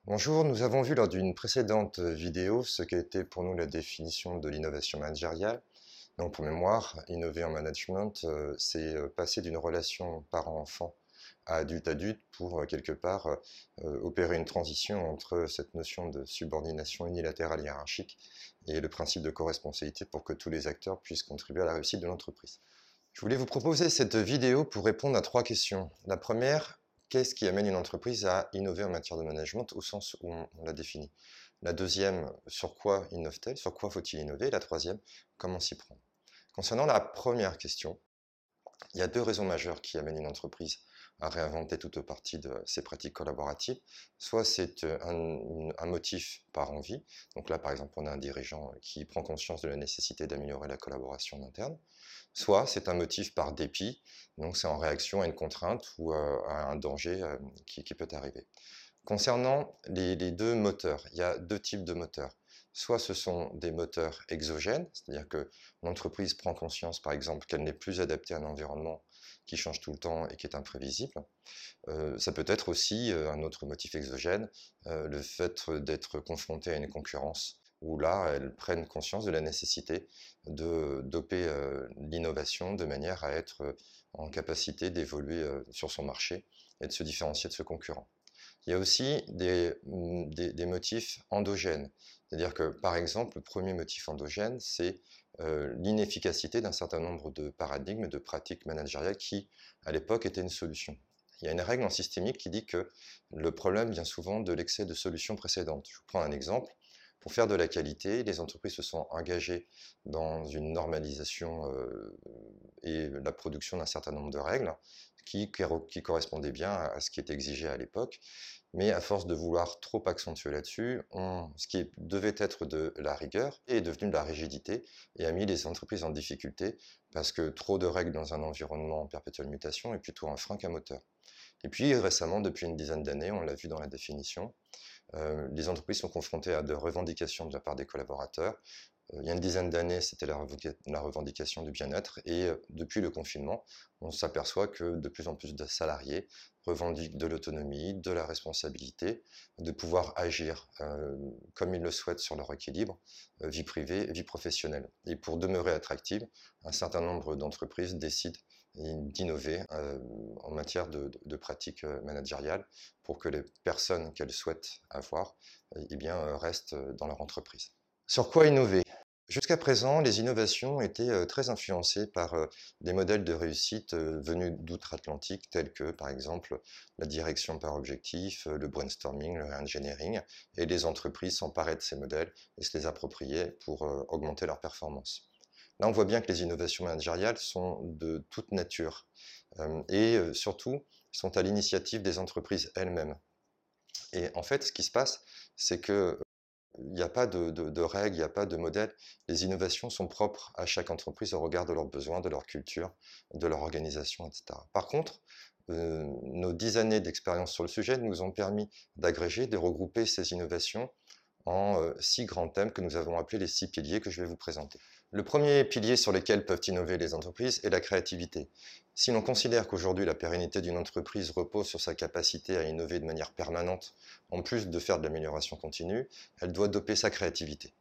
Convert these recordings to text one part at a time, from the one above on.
Bonjour, nous avons vu lors d'une précédente vidéo ce qu'était pour nous la définition de l'innovation managériale. Donc pour mémoire, innover en management, c'est passer d'une relation parent-enfant à adulte-adulte pour quelque part opérer une transition entre cette notion de subordination unilatérale hiérarchique et le principe de co-responsabilité pour que tous les acteurs puissent contribuer à la réussite de l'entreprise. Je voulais vous proposer cette vidéo pour répondre à 3 questions. La première, qu'est-ce qui amène une entreprise à innover en matière de management au sens où on l'a défini? La deuxième, sur quoi innove-t-elle? Sur quoi faut-il innover? La troisième, comment s'y prendre? Concernant la première question, il y a 2 raisons majeures qui amènent une entreprise à réinventer toute ou partie de ses pratiques collaboratives. Soit c'est un motif par envie, donc là par exemple on a un dirigeant qui prend conscience de la nécessité d'améliorer la collaboration en interne, soit c'est un motif par dépit, donc c'est en réaction à une contrainte ou à un danger qui peut arriver. Concernant les 2 moteurs, il y a 2 types de moteurs. Soit ce sont des moteurs exogènes, c'est-à-dire que l'entreprise prend conscience, par exemple, qu'elle n'est plus adaptée à un environnement qui change tout le temps et qui est imprévisible. Ça peut être aussi un autre motif exogène, le fait d'être confronté à une concurrence, où là, elles prennent conscience de la nécessité de doper l'innovation de manière à être en capacité d'évoluer sur son marché et de se différencier de ce concurrent. Il y a aussi des motifs endogènes. C'est-à-dire que, par exemple, le premier motif endogène, c'est l'inefficacité d'un certain nombre de paradigmes, de pratiques managériales qui, à l'époque, étaient une solution. Il y a une règle en systémique qui dit que le problème vient souvent de l'excès de solutions précédentes. Je vous prends un exemple. Pour faire de la qualité, les entreprises se sont engagées dans une normalisation et la production d'un certain nombre de règles qui correspondaient bien à ce qui était exigé à l'époque. Mais à force de vouloir trop accentuer là-dessus, ce qui devait être de la rigueur est devenu de la rigidité et a mis les entreprises en difficulté parce que trop de règles dans un environnement en perpétuelle mutation est plutôt un frein qu'un moteur. Et puis récemment, depuis une dizaine d'années, on l'a vu dans la définition, les entreprises sont confrontées à de revendications de la part des collaborateurs. Il y a une dizaine d'années, c'était la revendication du bien-être et depuis le confinement, on s'aperçoit que de plus en plus de salariés revendiquent de l'autonomie, de la responsabilité, de pouvoir agir comme ils le souhaitent sur leur équilibre, vie privée, vie professionnelle. Et pour demeurer attractive, un certain nombre d'entreprises décident d'innover en matière de pratiques managériales pour que les personnes qu'elles souhaitent avoir eh bien, restent dans leur entreprise. Sur quoi innover? Jusqu'à présent, les innovations étaient très influencées par des modèles de réussite venus d'outre-Atlantique, tels que, par exemple, la direction par objectif, le brainstorming, le re-engineering, et les entreprises s'emparaient de ces modèles et se les appropriaient pour augmenter leur performance. Là, on voit bien que les innovations managériales sont de toute nature et surtout sont à l'initiative des entreprises elles-mêmes. Et en fait, ce qui se passe, c'est que il n'y a pas de règles, il n'y a pas de modèle. Les innovations sont propres à chaque entreprise au regard de leurs besoins, de leur culture, de leur organisation, etc. Par contre, nos 10 années d'expérience sur le sujet nous ont permis d'agréger, de regrouper ces innovations en 6 grands thèmes que nous avons appelés les 6 piliers que je vais vous présenter. Le premier pilier sur lequel peuvent innover les entreprises est la créativité. Si l'on considère qu'aujourd'hui la pérennité d'une entreprise repose sur sa capacité à innover de manière permanente, en plus de faire de l'amélioration continue, elle doit doper sa créativité.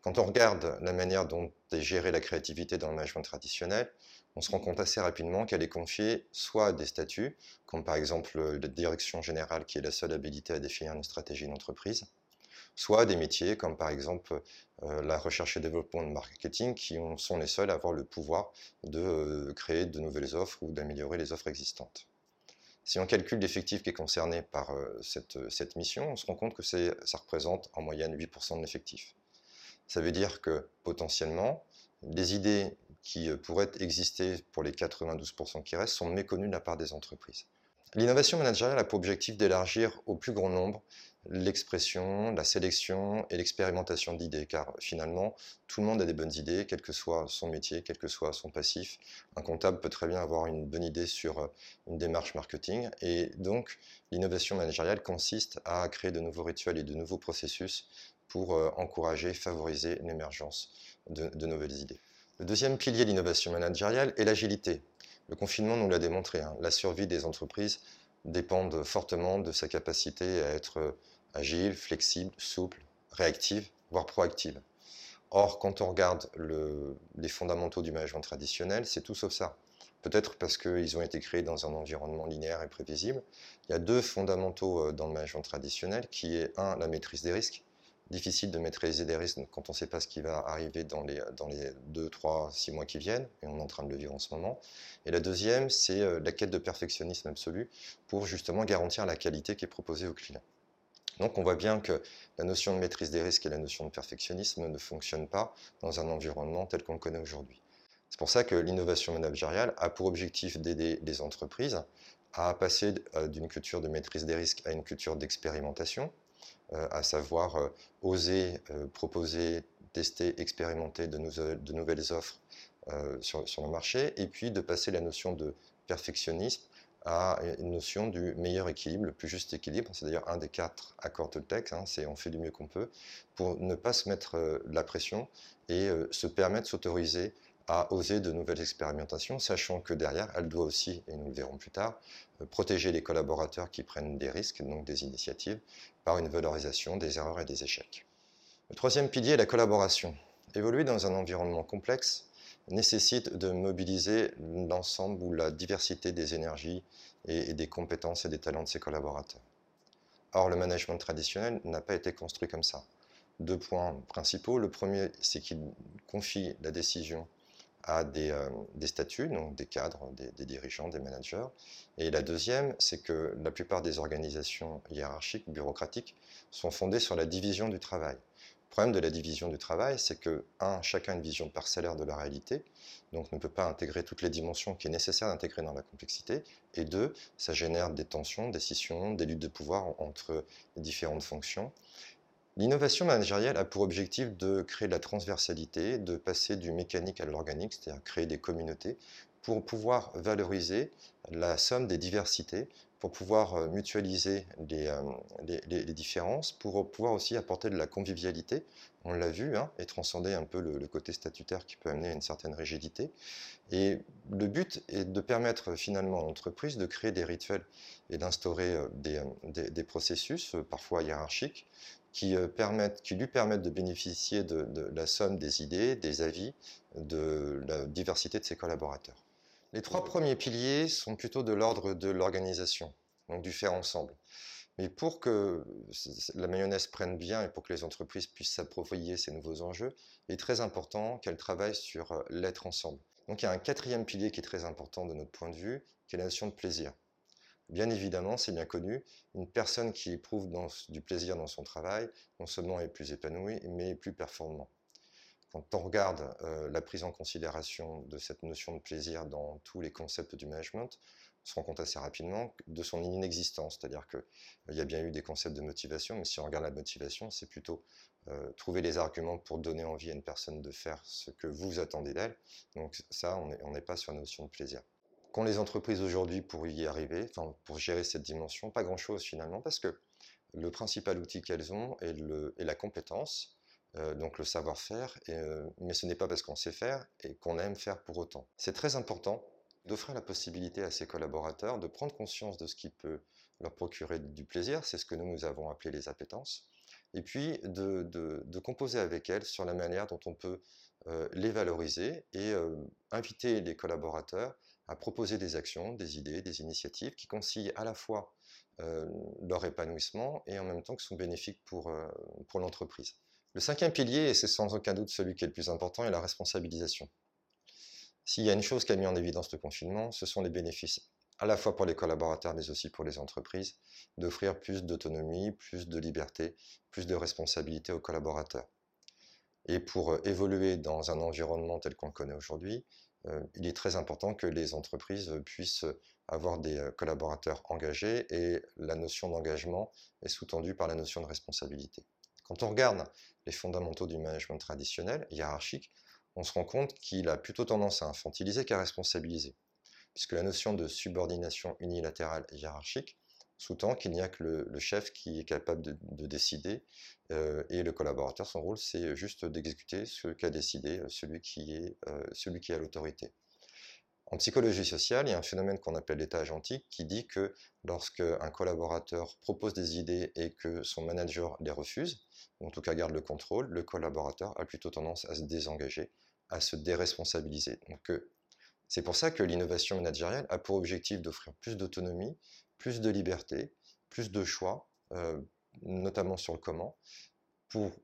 Quand on regarde la manière dont est gérée la créativité dans le management traditionnel, on se rend compte assez rapidement qu'elle est confiée soit à des statuts, comme par exemple la direction générale qui est la seule habilité à définir une stratégie d'entreprise, soit des métiers comme par exemple la recherche et développement de marketing qui sont les seuls à avoir le pouvoir de créer de nouvelles offres ou d'améliorer les offres existantes. Si on calcule l'effectif qui est concerné par cette mission, on se rend compte que ça représente en moyenne 8% de l'effectif. Ça veut dire que potentiellement, les idées qui pourraient exister pour les 92% qui restent sont méconnues de la part des entreprises. L'innovation managériale a pour objectif d'élargir au plus grand nombre l'expression, la sélection et l'expérimentation d'idées, car finalement, tout le monde a des bonnes idées, quel que soit son métier, quel que soit son passif. Un comptable peut très bien avoir une bonne idée sur une démarche marketing, et donc l'innovation managériale consiste à créer de nouveaux rituels et de nouveaux processus pour encourager, favoriser l'émergence de nouvelles idées. Le deuxième pilier de l'innovation managériale est l'agilité. Le confinement nous l'a démontré, la survie des entreprises dépend fortement de sa capacité à être agile, flexible, souple, réactive, voire proactive. Or, quand on regarde les fondamentaux du management traditionnel, c'est tout sauf ça. Peut-être parce qu'ils ont été créés dans un environnement linéaire et prévisible. Il y a deux fondamentaux dans le management traditionnel, qui est un, la maîtrise des risques. Difficile de maîtriser des risques quand on ne sait pas ce qui va arriver dans les 2, 3, 6 mois qui viennent, et on est en train de le vivre en ce moment. Et la deuxième, c'est la quête de perfectionnisme absolu pour justement garantir la qualité qui est proposée aux clients. Donc on voit bien que la notion de maîtrise des risques et la notion de perfectionnisme ne fonctionnent pas dans un environnement tel qu'on le connaît aujourd'hui. C'est pour ça que l'innovation managériale a pour objectif d'aider les entreprises à passer d'une culture de maîtrise des risques à une culture d'expérimentation, à savoir oser proposer, tester, expérimenter de nouvelles offres sur le marché, et puis de passer la notion de perfectionnisme à une notion du meilleur équilibre, le plus juste équilibre. C'est d'ailleurs un des 4 accords Toltec, hein, c'est on fait du mieux qu'on peut, pour ne pas se mettre la pression et se permettre, s'autoriser à oser de nouvelles expérimentations, sachant que derrière, elle doit aussi, et nous le verrons plus tard, protéger les collaborateurs qui prennent des risques, donc des initiatives, par une valorisation des erreurs et des échecs. Le troisième pilier est la collaboration. Évoluer dans un environnement complexe nécessite de mobiliser l'ensemble ou la diversité des énergies et des compétences et des talents de ses collaborateurs. Or, le management traditionnel n'a pas été construit comme ça. Deux points principaux. Le premier, c'est qu'il confie la décision à des statuts, donc des cadres, des dirigeants, des managers. Et la deuxième, c'est que la plupart des organisations hiérarchiques, bureaucratiques, sont fondées sur la division du travail. Le problème de la division du travail, c'est que, un, chacun a une vision parcellaire de la réalité, donc ne peut pas intégrer toutes les dimensions qui est nécessaire d'intégrer dans la complexité, et deux, ça génère des tensions, des scissions, des luttes de pouvoir entre les différentes fonctions. L'innovation managériale a pour objectif de créer de la transversalité, de passer du mécanique à l'organique, c'est-à-dire créer des communautés, pour pouvoir valoriser la somme des diversités, pour pouvoir mutualiser les différences, pour pouvoir aussi apporter de la convivialité, on l'a vu, hein, et transcender un peu le côté statutaire qui peut amener à une certaine rigidité. Et le but est de permettre finalement à l'entreprise de créer des rituels et d'instaurer des processus, parfois hiérarchiques, qui lui permettent de bénéficier de la somme des idées, des avis, de la diversité de ses collaborateurs. Les trois premiers piliers sont plutôt de l'ordre de l'organisation, donc du faire ensemble. Mais pour que la mayonnaise prenne bien et pour que les entreprises puissent s'approprier ces nouveaux enjeux, il est très important qu'elles travaillent sur l'être ensemble. Donc il y a un quatrième pilier qui est très important de notre point de vue, qui est la notion de plaisir. Bien évidemment, c'est bien connu, une personne qui éprouve du plaisir dans son travail, non seulement est plus épanouie, mais est plus performant. Quand on regarde la prise en considération de cette notion de plaisir dans tous les concepts du management, on se rend compte assez rapidement de son inexistence. C'est-à-dire qu'il y a bien eu des concepts de motivation, mais si on regarde la motivation, c'est plutôt trouver les arguments pour donner envie à une personne de faire ce que vous attendez d'elle. Donc ça, on n'est pas sur la notion de plaisir. Qu'ont les entreprises aujourd'hui pour y arriver, enfin, pour gérer cette dimension? Pas grand-chose finalement, parce que le principal outil qu'elles ont est la compétence, donc le savoir-faire, mais ce n'est pas parce qu'on sait faire et qu'on aime faire pour autant. C'est très important d'offrir la possibilité à ses collaborateurs de prendre conscience de ce qui peut leur procurer du plaisir, c'est ce que nous avons appelé les appétences, et puis de composer avec elles sur la manière dont on peut les valoriser et inviter les collaborateurs à proposer des actions, des idées, des initiatives qui concilient à la fois leur épanouissement et en même temps qui sont bénéfiques pour l'entreprise. Le cinquième pilier, et c'est sans aucun doute celui qui est le plus important, est la responsabilisation. S'il y a une chose qui a mis en évidence le confinement, ce sont les bénéfices, à la fois pour les collaborateurs, mais aussi pour les entreprises, d'offrir plus d'autonomie, plus de liberté, plus de responsabilité aux collaborateurs. Et pour évoluer dans un environnement tel qu'on le connaît aujourd'hui, il est très important que les entreprises puissent avoir des collaborateurs engagés, et la notion d'engagement est sous-tendue par la notion de responsabilité. Quand on regarde les fondamentaux du management traditionnel, hiérarchique, on se rend compte qu'il a plutôt tendance à infantiliser qu'à responsabiliser, puisque la notion de subordination unilatérale et hiérarchique sous-tend qu'il n'y a que le chef qui est capable de décider, et le collaborateur, son rôle, c'est juste d'exécuter ce qu'a décidé celui qui a l'autorité. En psychologie sociale, il y a un phénomène qu'on appelle l'état agentique qui dit que lorsque un collaborateur propose des idées et que son manager les refuse, ou en tout cas garde le contrôle, le collaborateur a plutôt tendance à se désengager, à se déresponsabiliser. Donc, c'est pour ça que l'innovation managériale a pour objectif d'offrir plus d'autonomie, plus de liberté, plus de choix, notamment sur le comment,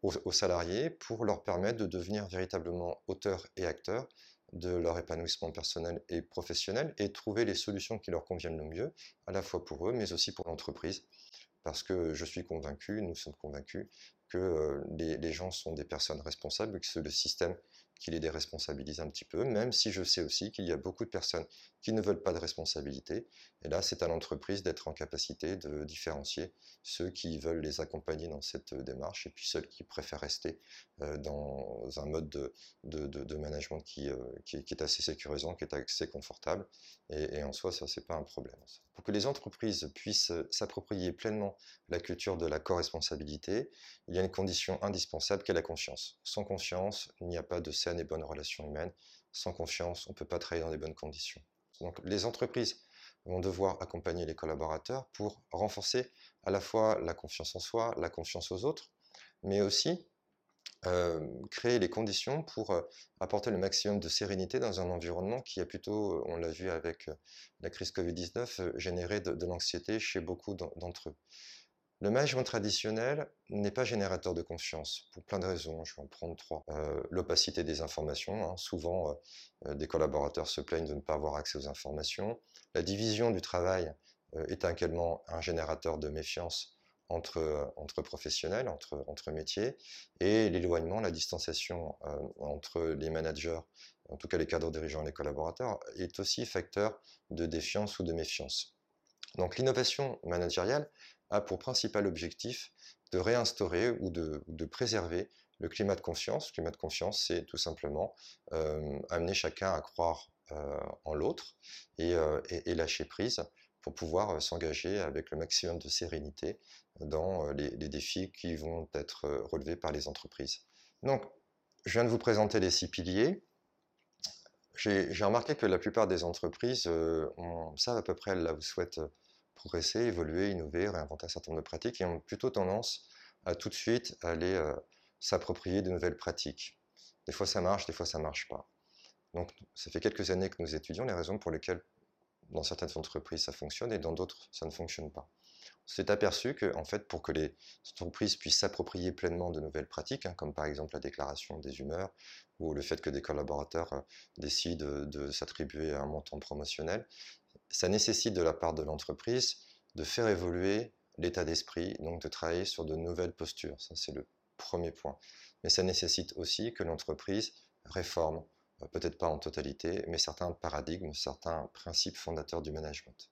aux salariés pour leur permettre de devenir véritablement auteurs et acteurs de leur épanouissement personnel et professionnel et trouver les solutions qui leur conviennent le mieux, à la fois pour eux, mais aussi pour l'entreprise. Parce que je suis convaincu, nous sommes convaincus, que les gens sont des personnes responsables, que c'est le système qui les déresponsabilise un petit peu, même si je sais aussi qu'il y a beaucoup de personnes qui ne veulent pas de responsabilité. Et là, c'est à l'entreprise d'être en capacité de différencier ceux qui veulent les accompagner dans cette démarche et puis ceux qui préfèrent rester dans un mode de management qui est assez sécurisant, qui est assez confortable. Et en soi, ça, c'est pas un problème. Pour que les entreprises puissent s'approprier pleinement la culture de la co-responsabilité, il y a une condition indispensable qu'est la confiance. Sans confiance, il n'y a pas de saine et bonne relation humaine. Sans confiance, on ne peut pas travailler dans des bonnes conditions. Donc les entreprises vont devoir accompagner les collaborateurs pour renforcer à la fois la confiance en soi, la confiance aux autres, mais aussi créer les conditions pour apporter le maximum de sérénité dans un environnement qui a plutôt, on l'a vu avec la crise Covid-19, généré de l'anxiété chez beaucoup d'entre eux. Le management traditionnel n'est pas générateur de confiance, pour plein de raisons, je vais en prendre trois. L'opacité des informations, hein. Souvent des collaborateurs se plaignent de ne pas avoir accès aux informations. La division du travail est également un générateur de méfiance entre professionnels, entre métiers, et l'éloignement, la distanciation entre les managers, en tout cas les cadres dirigeants et les collaborateurs, est aussi facteur de défiance ou de méfiance. Donc l'innovation managériale a pour principal objectif de réinstaurer ou de préserver le climat de confiance. Le climat de confiance, c'est tout simplement amener chacun à croire en l'autre et lâcher prise pour pouvoir s'engager avec le maximum de sérénité dans les défis qui vont être relevés par les entreprises. Donc, je viens de vous présenter les 6 piliers. J'ai remarqué que la plupart des entreprises savent à peu près là où souhaitent progresser, évoluer, innover, réinventer un certain nombre de pratiques et ont plutôt tendance à tout de suite aller s'approprier de nouvelles pratiques. Des fois ça marche, des fois ça marche pas. Donc ça fait quelques années que nous étudions les raisons pour lesquelles dans certaines entreprises ça fonctionne et dans d'autres ça ne fonctionne pas. On s'est aperçu que, en fait, pour que les entreprises puissent s'approprier pleinement de nouvelles pratiques, hein, comme par exemple la déclaration des humeurs ou le fait que des collaborateurs décident de s'attribuer un montant promotionnel, ça nécessite de la part de l'entreprise de faire évoluer l'état d'esprit, donc de travailler sur de nouvelles postures. Ça, c'est le premier point. Mais ça nécessite aussi que l'entreprise réforme, peut-être pas en totalité, mais certains paradigmes, certains principes fondateurs du management.